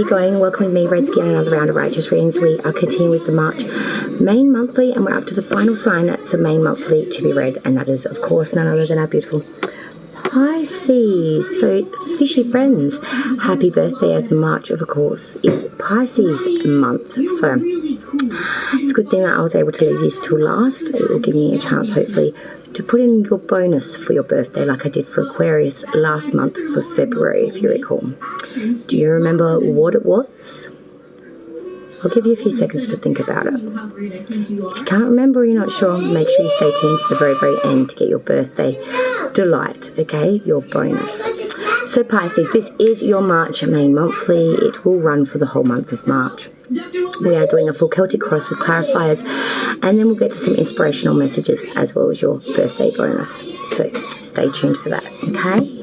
you going? Welcome with me, Redsky, on another round of Righteous Readings. We are continuing with the March main monthly, and we're up to the final sign. That's a main monthly to be read, and that is, of course, none other than our beautiful Pisces. So, fishy friends, happy birthday, as March, of course, is Pisces month. So, it's a good thing that I was able to leave this till last. It will give me a chance, hopefully, to put in your bonus for your birthday like I did for Aquarius last month for February, if you recall. Do you remember what it was? I'll give you a few seconds to think about it. If you can't remember or you're not sure, make sure you stay tuned to the very, very end to get your birthday delight, okay? Your bonus. So Pisces, this is your March main monthly. It will run for the whole month of March. We are doing a full Celtic cross with clarifiers, and then we'll get to some inspirational messages as well as your birthday bonus. So stay tuned for that, okay?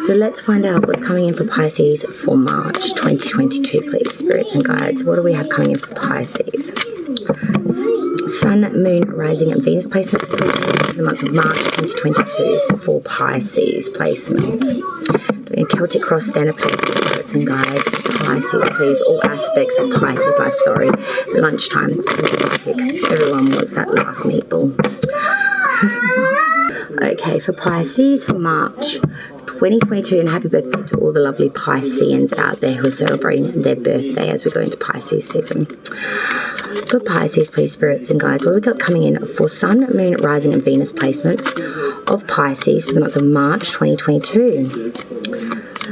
So let's find out what's coming in for Pisces for March 2022, please. Spirits and guides, what do we have coming in for Pisces? Sun, Moon, Rising and Venus placements for the month of March 2022 for Pisces placements. Doing a Celtic cross standard placement, spirits and guides, Pisces, please. All aspects of Pisces life, sorry. Lunchtime. Everyone wants that last meatball. Okay, for Pisces for March 2022, and happy birthday to all the lovely Pisceans out there who are celebrating their birthday as we go into Pisces season. For Pisces, please, spirits and guides, what have we got coming in for Sun, Moon, Rising and Venus placements of Pisces for the month of March 2022?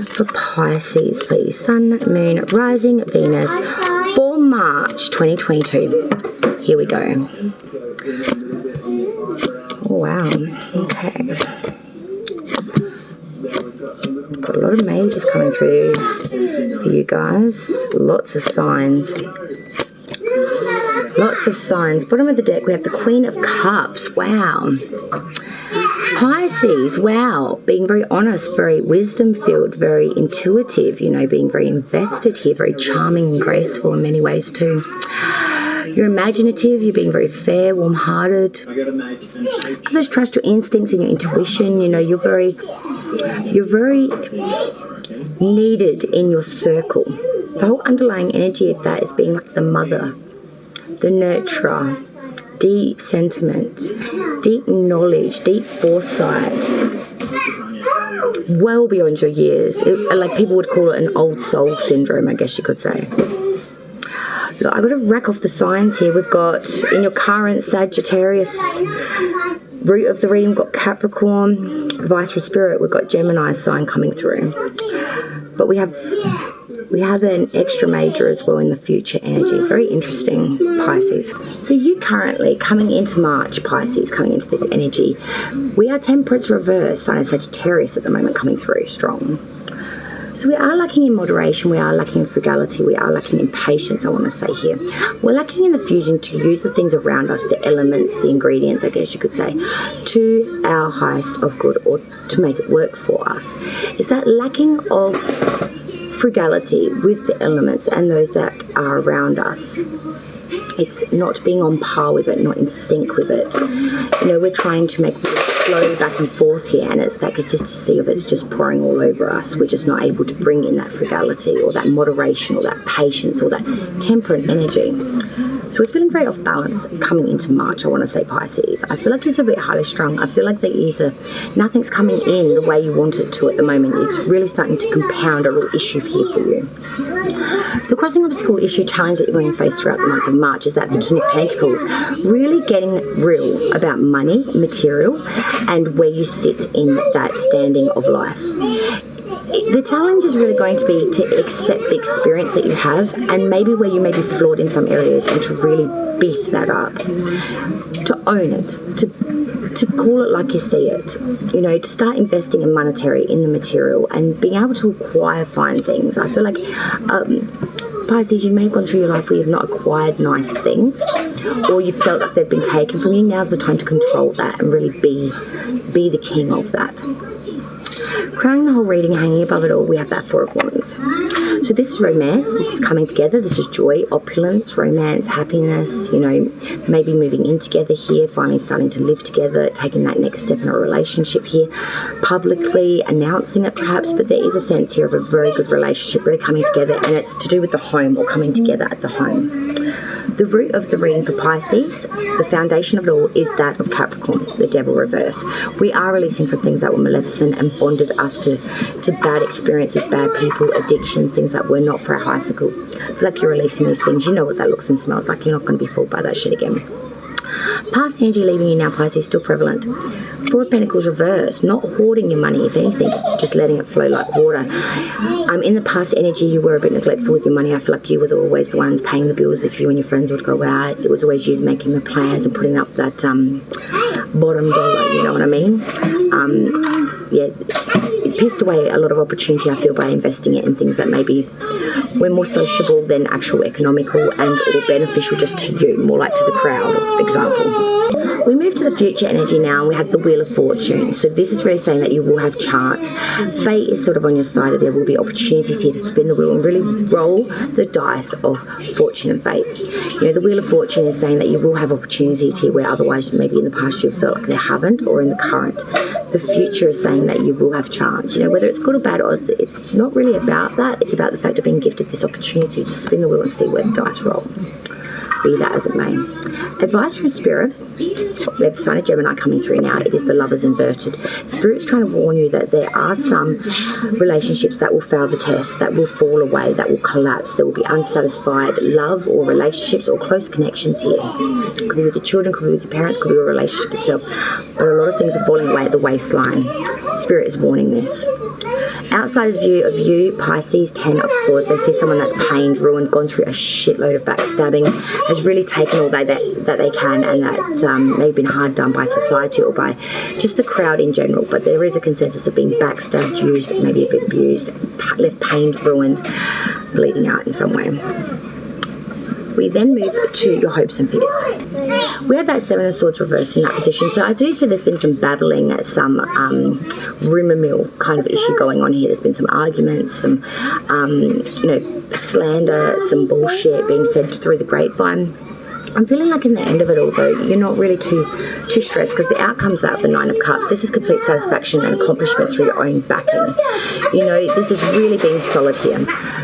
For Pisces, please, Sun, Moon, Rising, Venus for March 2022. Here we go. Oh, wow. Okay. Got a lot of majors coming through for you guys. Lots of signs. Lots of signs. Bottom of the deck, we have the Queen of Cups. Wow. Pisces, wow. Being very honest, very wisdom-filled, very intuitive, you know, being very invested here, very charming and graceful in many ways too. You're imaginative, you're being very fair, warm-hearted. Others trust your instincts and your intuition. You know, you're very needed in your circle. The whole underlying energy of that is being like the mother, the nurturer, deep sentiment, deep knowledge, deep foresight, well beyond your years. Like people would call it an old soul syndrome, I guess you could say. Look, I've got to rack off the signs here. We've got in your current Sagittarius, root of the reading, we've got Capricorn, vice for Spirit, we've got Gemini sign coming through. But we have an extra major as well in the future energy. Very interesting, Pisces. So you currently, coming into March, Pisces, coming into this energy, we are Temperance reverse, sign of Sagittarius at the moment coming through strong. So we are lacking in moderation, we are lacking in frugality, we are lacking in patience, I want to say here. We're lacking in the fusion to use the things around us, the elements, the ingredients, I guess you could say, to our highest of good, or to make it work for us. Is that lacking of frugality with the elements and those that are around us. It's not being on par with it, not in sync with it. You know, we're trying to make flow back and forth here, and it's that consistency of it's just pouring all over us. We're just not able to bring in that frugality or that moderation or that patience or that temperate energy. So we're feeling very off balance coming into March, I want to say, Pisces. I feel like you're a bit highly strung. I feel like that nothing's coming in the way you want it to at the moment. It's really starting to compound a little issue here for you. The crossing obstacle issue challenge that you're going to face throughout the month of March is that the King of Pentacles, really getting real about money, material, and where you sit in that standing of life. The challenge is really going to be to accept the experience that you have, and maybe where you may be flawed in some areas, and to really beef that up, to own it, to call it like you see it, you know, to start investing in monetary, in the material, and being able to acquire fine things. I feel like Pisces, you may have gone through your life where you've not acquired nice things, or you felt like they've been taken from you. Now's the time to control that and really be the king of that. Crowning the whole reading, hanging above it all, we have that Four of Wands. So this is romance, this is coming together, this is joy, opulence, romance, happiness, you know, maybe moving in together here, finally starting to live together, taking that next step in a relationship here, publicly announcing it perhaps, but there is a sense here of a very good relationship really coming together, and it's to do with the home or coming together at the home. The root of the reading for Pisces, the foundation of it all, is that of Capricorn, the devil reverse. We are releasing from things that were maleficent and bonded us to bad experiences, bad people, addictions, things that were not for our high circle. I feel like you're releasing these things. You know what that looks and smells like. You're not going to be fooled by that shit again. Past energy leaving you now, Pisces, still prevalent. Four of Pentacles reverse, not hoarding your money, if anything, just letting it flow like water. In the past energy, you were a bit neglectful with your money. I feel like you were always the ones paying the bills if you and your friends would go out. It was always you making the plans and putting up that bottom dollar, you know what I mean? It pissed away a lot of opportunity, I feel, by investing it in things that maybe were more sociable than actual economical and or beneficial just to you, more like to the crowd, for example. We move to the future energy now, and we have the Wheel of Fortune. So this is really saying that you will have chance. Fate is sort of on your side. There will be opportunities here to spin the wheel and really roll the dice of fortune and fate. You know, the Wheel of Fortune is saying that you will have opportunities here where otherwise maybe in the past you felt like they haven't, or in the current. The future is saying that you will have chance. You know, whether it's good or bad odds, it's not really about that. It's about the fact of being gifted this opportunity to spin the wheel and see where the dice roll. Be that as it may. Advice from Spirit. We have the sign of Gemini coming through now. It is the Lovers inverted. Spirit's trying to warn you that there are some relationships that will fail the test, that will fall away, that will collapse. There will be unsatisfied love or relationships or close connections here. Could be with your children, could be with your parents, could be your relationship itself. But a lot of things are falling away at the waistline. Spirit is warning this. Outsider's view of you, Pisces, 10 of Swords. They see someone that's pained, ruined, gone through a shitload of backstabbing, has really taken all that they can, and that's maybe been hard done by society or by just the crowd in general. But there is a consensus of being backstabbed, used, maybe a bit abused, left pained, ruined, bleeding out in some way. We then move to your hopes and fears. We have that Seven of Swords reversed in that position. So I do see there's been some babbling, some rumour mill kind of issue going on here. There's been some arguments, some slander, some bullshit being said through the grapevine. I'm feeling like in the end of it all, though, you're not really too stressed, because the outcome's that of the Nine of Cups. This is complete satisfaction and accomplishment through your own backing. You know, this is really being solid here.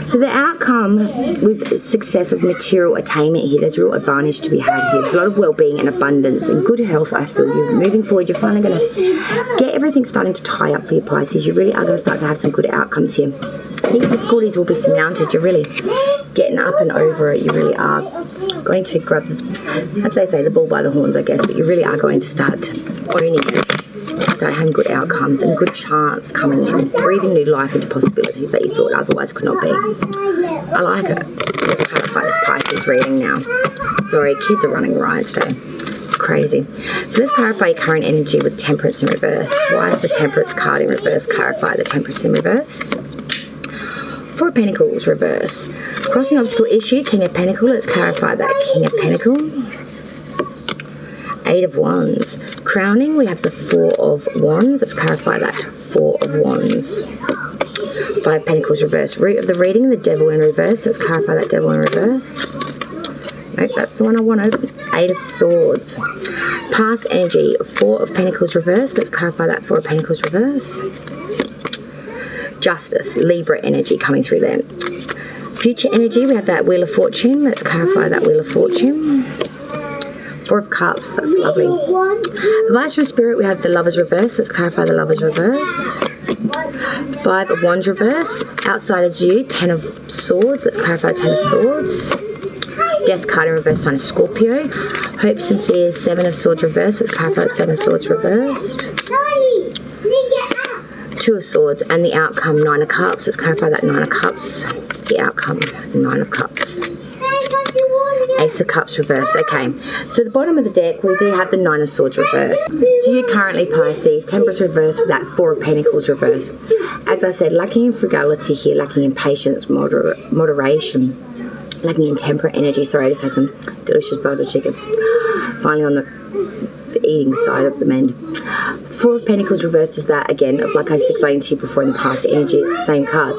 So the outcome with success of material attainment here, there's real advantage to be had here. There's a lot of well-being and abundance and good health, I feel. You're moving forward. You're finally going to get everything starting to tie up for your Pisces. You really are going to start to have some good outcomes here. These difficulties will be surmounted. You're really getting up and over it. You really are going to grab, like they say, the bull by the horns, I guess, but you really are going to start owning it. Start having good outcomes and good chance coming in, breathing new life into possibilities that you thought otherwise could not be. I like it. Let's clarify this Pisces reading now. Sorry, kids are running riot today. It's crazy. So let's clarify your current energy with Temperance in reverse. Why is the Temperance card in reverse? Clarify the Temperance in reverse. Four of Pentacles reverse. Crossing obstacle issue, King of Pentacles. Let's clarify that King of Pentacles. Eight of Wands. Crowning, we have the Four of Wands. Let's clarify that. Four of Wands. Five of Pentacles reverse. Root of the reading, the Devil in reverse. Let's clarify that Devil in reverse. Nope, that's the one I wanted. Eight of Swords. Past energy, Four of Pentacles reverse. Let's clarify that Four of Pentacles reverse. Justice, Libra energy coming through there. Future energy, we have that Wheel of Fortune. Let's clarify that Wheel of Fortune. Four of Cups, that's lovely. Advice from Spirit, we have the Lovers reverse. Let's clarify the Lovers reverse. Five of Wands reverse. Outsider's view, Ten of Swords. Let's clarify Ten of Swords. Death card in reverse, sign of Scorpio. Hopes and fears, Seven of Swords reverse. Let's clarify Seven of Swords reversed. Two of Swords, and the outcome, Nine of Cups. Let's clarify that Nine of Cups. The outcome, Nine of Cups. Ace of Cups reversed. Okay, so at the bottom of the deck, we do have the Nine of Swords reversed. So you currently, Pisces, Temperance reversed with that Four of Pentacles reversed. As I said, lacking in frugality here, lacking in patience, moderation, lacking in temperate energy. Sorry, I just had some delicious butter chicken. Finally on the eating side of the mend. Four of Pentacles reversed is that, again, of like I explained to you before in the past, energy is the same card.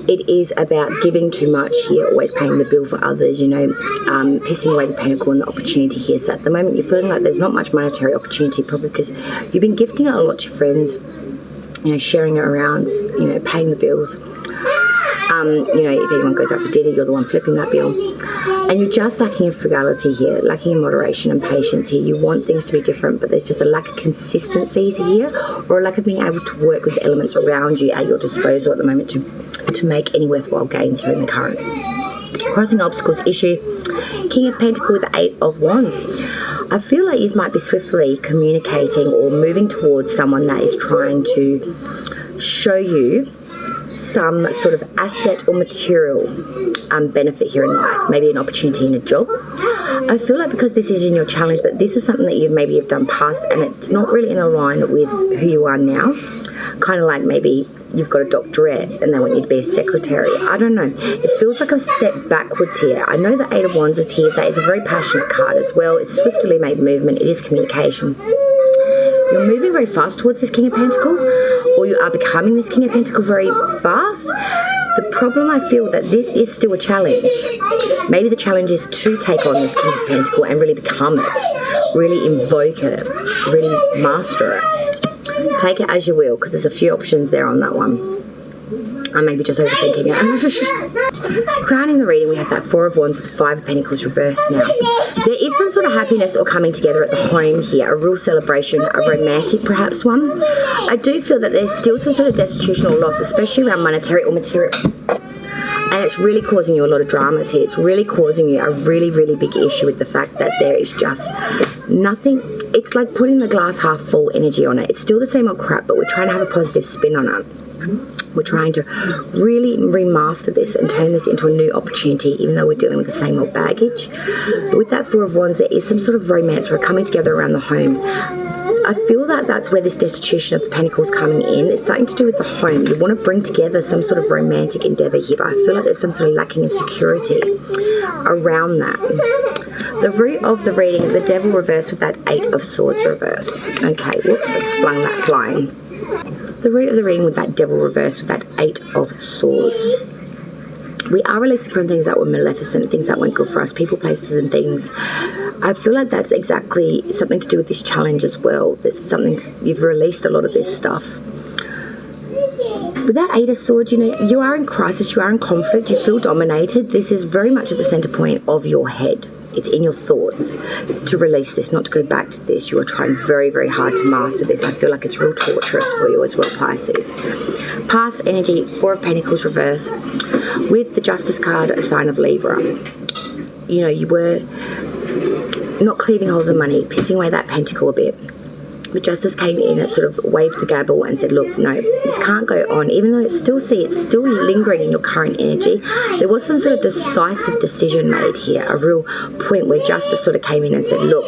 It is about giving too much here, always paying the bill for others, you know, pissing away the pentacle and the opportunity here. So at the moment you're feeling like there's not much monetary opportunity, probably because you've been gifting it a lot to your friends, you know, sharing it around, you know, paying the bills. You know, if anyone goes out for dinner, you're the one flipping that bill. And you're just lacking in frugality here, lacking in moderation and patience here. You want things to be different, but there's just a lack of consistency here, or a lack of being able to work with the elements around you at your disposal at the moment to make any worthwhile gains here in the current. Crossing obstacles issue. King of Pentacles with the Eight of Wands. I feel like you might be swiftly communicating or moving towards someone that is trying to show you some sort of asset or material benefit here in life, maybe an opportunity in a job. I feel like because this is in your challenge, that this is something that you've done past, and it's not really in line with who you are now. Kind of like maybe you've got a doctorate and they want you to be a secretary. I don't know. It feels like a step backwards here. I know the Eight of Wands is here. That is a very passionate card as well. It's swiftly made movement. It is communication. You're moving very fast towards this King of Pentacles, or you are becoming this King of Pentacles very fast. The problem, I feel that this is still a challenge. Maybe the challenge is to take on this King of Pentacles and really become it, really invoke it, really master it. Take it as you will, because there's a few options there on that one. I may be just overthinking it. Crowning the reading, we have that Four of Wands with the Five of Pentacles reversed now. There is some sort of happiness or coming together at the home here, a real celebration, a romantic perhaps one. I do feel that there's still some sort of destitution or loss, especially around monetary or material. And it's really causing you a lot of dramas here. It's really causing you a really, really big issue with the fact that there is just nothing. It's like putting the glass half full energy on it. It's still the same old crap, but we're trying to have a positive spin on it. We're trying to really remaster this and turn this into a new opportunity, even though we're dealing with the same old baggage. But with that Four of Wands, there is some sort of romance or coming together around the home. I feel that that's where this destitution of the Pentacles coming in. It's something to do with the home. You want to bring together some sort of romantic endeavour here, but I feel like there's some sort of lacking in security around that. The root of the reading, the Devil reversed with that Eight of Swords reverse. Okay, whoops, I've flung that flying. The root of the reading with that Devil reversed with that Eight of Swords. We are releasing from things that were maleficent, things that weren't good for us, people, places and things. I feel like that's exactly something to do with this challenge as well. There's something, you've released a lot of this stuff. With that Eight of Swords, you know, you are in crisis, you are in conflict, you feel dominated. This is very much at the center point of your head. It's in your thoughts to release this, not to go back to this. You are trying very, very hard to master this. I feel like it's real torturous for you as well, Pisces. Past energy, Four of Pentacles reverse. With the Justice card, a sign of Libra. You know, you were not cleaving hold of the money, pissing away that pentacle a bit. But Justice came in and sort of waved the gavel and said, look, no, this can't go on. Even though it's still lingering in your current energy, there was some sort of decisive decision made here, a real point where Justice sort of came in and said, look,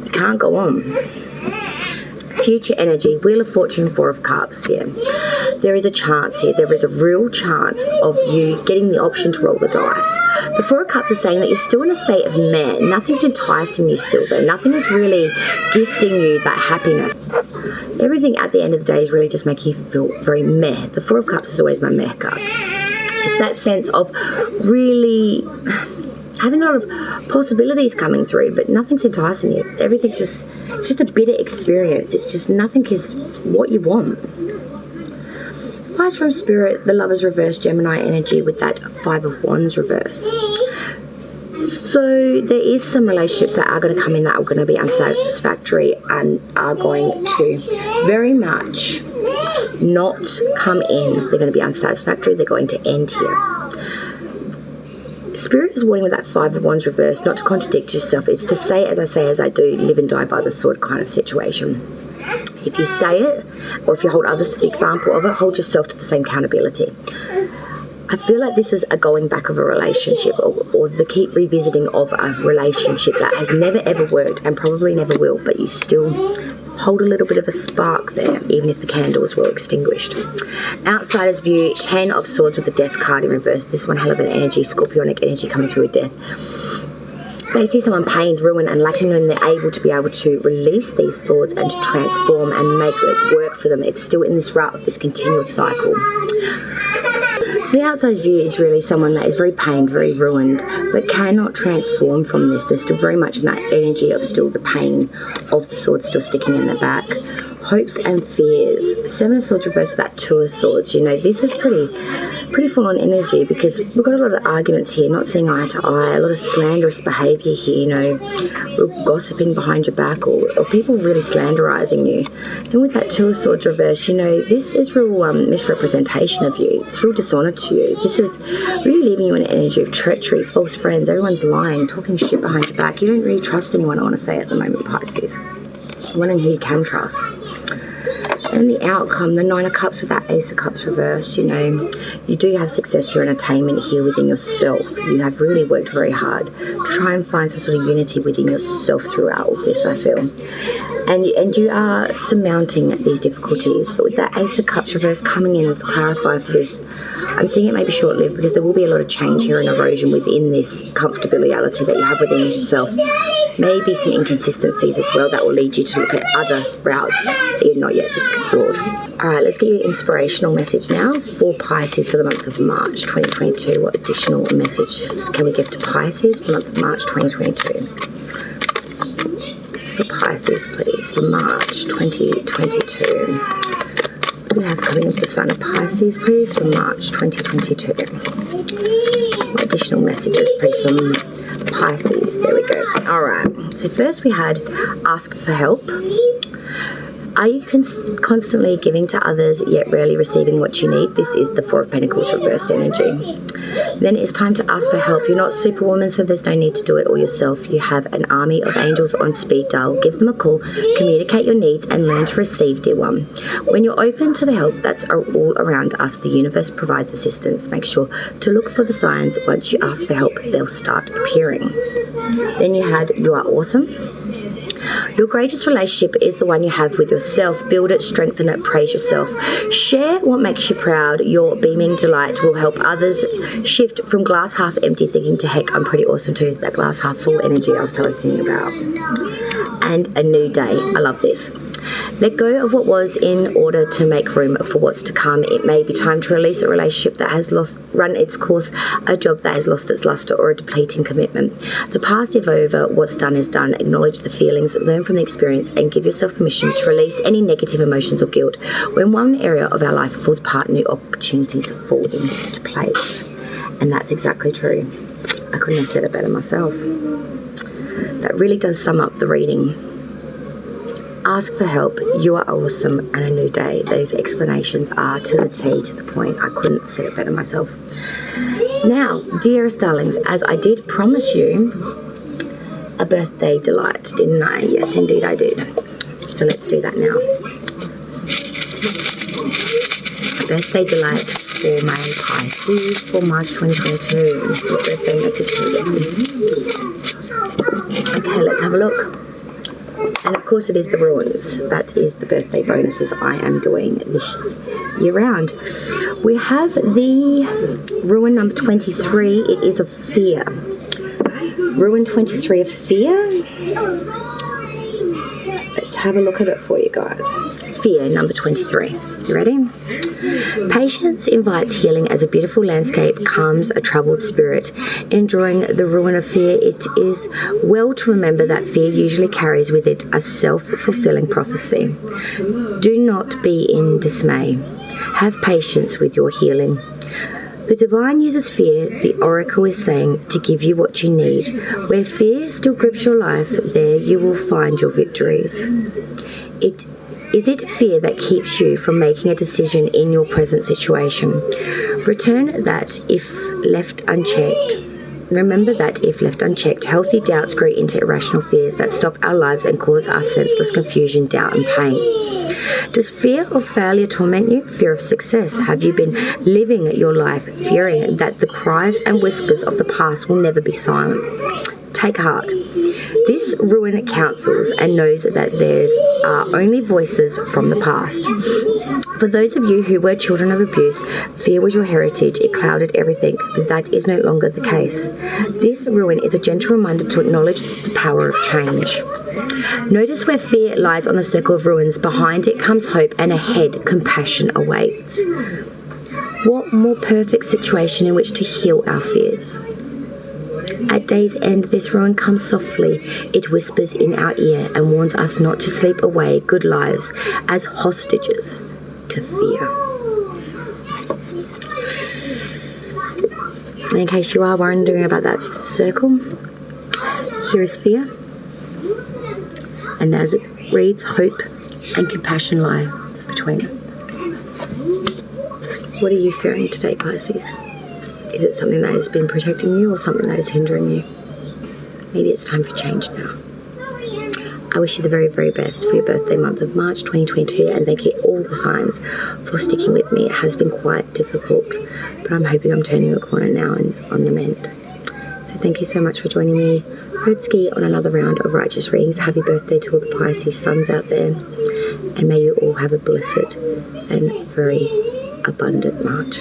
it can't go on. Future energy, Wheel of Fortune, Four of Cups here. There is a chance here. There is a real chance of you getting the option to roll the dice. The Four of Cups is saying that you're still in a state of meh. Nothing's enticing you still there. Nothing is really gifting you that happiness. Everything at the end of the day is really just making you feel very meh. The Four of Cups is always my meh card. It's that sense of really having a lot of possibilities coming through, but nothing's enticing you. Everything's it's just a bitter experience. It's just nothing is what you want. Advice from Spirit, the Lover's reverse, Gemini energy with that Five of Wands reverse. So there is some relationships that are going to come in that are going to be unsatisfactory and are going to very much not come in. They're going to be unsatisfactory. They're going to end here. Spirit is warning with that Five of Wands reverse not to contradict yourself. It's to say, as I say, as I do, live and die by the sword kind of situation. If you say it, or if you hold others to the example of it, hold yourself to the same accountability. I feel like this is a going back of a relationship, or the keep revisiting of a relationship that has never ever worked and probably never will, but you still hold a little bit of a spark there, even if the candle is well extinguished. Outsider's view, 10 of Swords with the Death card in reverse. This one, hell of an energy, scorpionic energy coming through with death. They see someone pained, ruined and lacking, and they're able to release these swords and to transform and make it work for them. It's still in this route of this continual cycle. So the outside view is really someone that is very pained, very ruined, but cannot transform from this. They're still very much in that energy of still the pain of the sword still sticking in their back. Hopes and fears. Seven of Swords reversed with that Two of Swords. You know, this is pretty full on energy, because we've got a lot of arguments here, not seeing eye to eye, a lot of slanderous behaviour here, you know, real gossiping behind your back, or people really slanderising you. Then with that Two of Swords reversed, you know, this is real misrepresentation of you. It's real dishonour to you. This is really leaving you in an energy of treachery, false friends, everyone's lying, talking shit behind your back. You don't really trust anyone, I want to say, at the moment, Pisces. I'm wondering who you can trust. And the outcome, the Nine of Cups with that Ace of Cups reversed, you know, you do have success here and attainment here within yourself. You have really worked very hard to try and find some sort of unity within yourself throughout all this, I feel. And you are surmounting these difficulties. But with that Ace of Cups reversed coming in as clarify for this, I'm seeing it may be short-lived, because there will be a lot of change here and erosion within this comfortability that you have within yourself. Maybe some inconsistencies as well that will lead you to look at other routes that you've not yet explored. Alright, let's get you an inspirational message now for Pisces for the month of March 2022. What additional messages can we give to Pisces for the month of March 2022? For Pisces, please, for March 2022. What do we have coming with the sign of Pisces, please, for March 2022? What additional messages, please, from Pisces? There we go. Alright, so first we had ask for help. Are you constantly giving to others yet rarely receiving what you need? This is the Four of Pentacles reversed energy. Then it's time to ask for help. You're not Superwoman, so there's no need to do it all yourself. You have an army of angels on speed dial. Give them a call, communicate your needs, and learn to receive, dear one. When you're open to the help that's all around us, the universe provides assistance. Make sure to look for the signs. Once you ask for help, they'll start appearing. Then you had You Are Awesome. Your greatest relationship is the one you have with yourself. Build it, strengthen it, praise yourself. Share what makes you proud. Your beaming delight will help others shift from glass half empty thinking to heck, I'm pretty awesome too. That glass half full energy I was talking about. And a new day. I love this. Let go of what was in order to make room for what's to come. It may be time to release a relationship that has run its course, a job that has lost its luster, or a depleting commitment. The past is over. What's done is done. Acknowledge the feelings, learn from the experience, and give yourself permission to release any negative emotions or guilt. When one area of our life falls apart, new opportunities fall into place. And that's exactly true. I couldn't have said it better myself. That really does sum up the reading. Ask for help, you are awesome, and a new day. Those explanations are to the T, to the point. I couldn't have said it better myself. Now, dearest darlings, as I did promise you a birthday delight, didn't I? Yes, indeed I did. So let's do that now. A birthday delight for my Pisces for March 2022. What birthday message can we get? Okay, let's have a look. And of course it is the ruins. That is the birthday bonuses I am doing this year round. We have the ruin number 23. It is of fear. Ruin 23 of fear. Let's have a look at it for you guys. Fear number 23. You ready? Patience invites healing as a beautiful landscape calms a troubled spirit. Enduring the ruin of fear, it is well to remember that fear usually carries with it a self-fulfilling prophecy. Do not be in dismay. Have patience with your healing. The divine uses fear, the oracle is saying, to give you what you need. Where fear still grips your life, there you will find your victories. Is it fear that keeps you from making a decision in your present situation? Return that if left unchecked. Remember that if left unchecked, healthy doubts grow into irrational fears that stop our lives and cause us senseless confusion, doubt and pain. Does fear of failure torment you? Fear of success? Have you been living your life fearing that the cries and whispers of the past will never be silent? take heart. This ruin counsels and knows that there are only voices from the past. For those of you who were children of abuse, fear was your heritage. It clouded everything, but that is no longer the case. This ruin is a gentle reminder to acknowledge the power of change. Notice where fear lies on the circle of ruins. Behind it comes hope, and ahead compassion awaits. What more perfect situation in which to heal our fears? At day's end, this ruin comes softly. It whispers in our ear and warns us not to sleep away good lives as hostages to fear. In case you are wondering about that circle, here is fear. And as it reads, hope and compassion lie between it. What are you fearing today, Pisces? Is it something that has been protecting you or something that is hindering you? Maybe it's time for change now. I wish you the very, very best for your birthday month of March 2022, and thank you all the signs for sticking with me. It has been quite difficult, but I'm hoping I'm turning a corner now and on the mend. So thank you so much for joining me, Red Ski, on another round of Righteous Readings. Happy birthday to all the Pisces suns out there, and may you all have a blessed and very abundant March.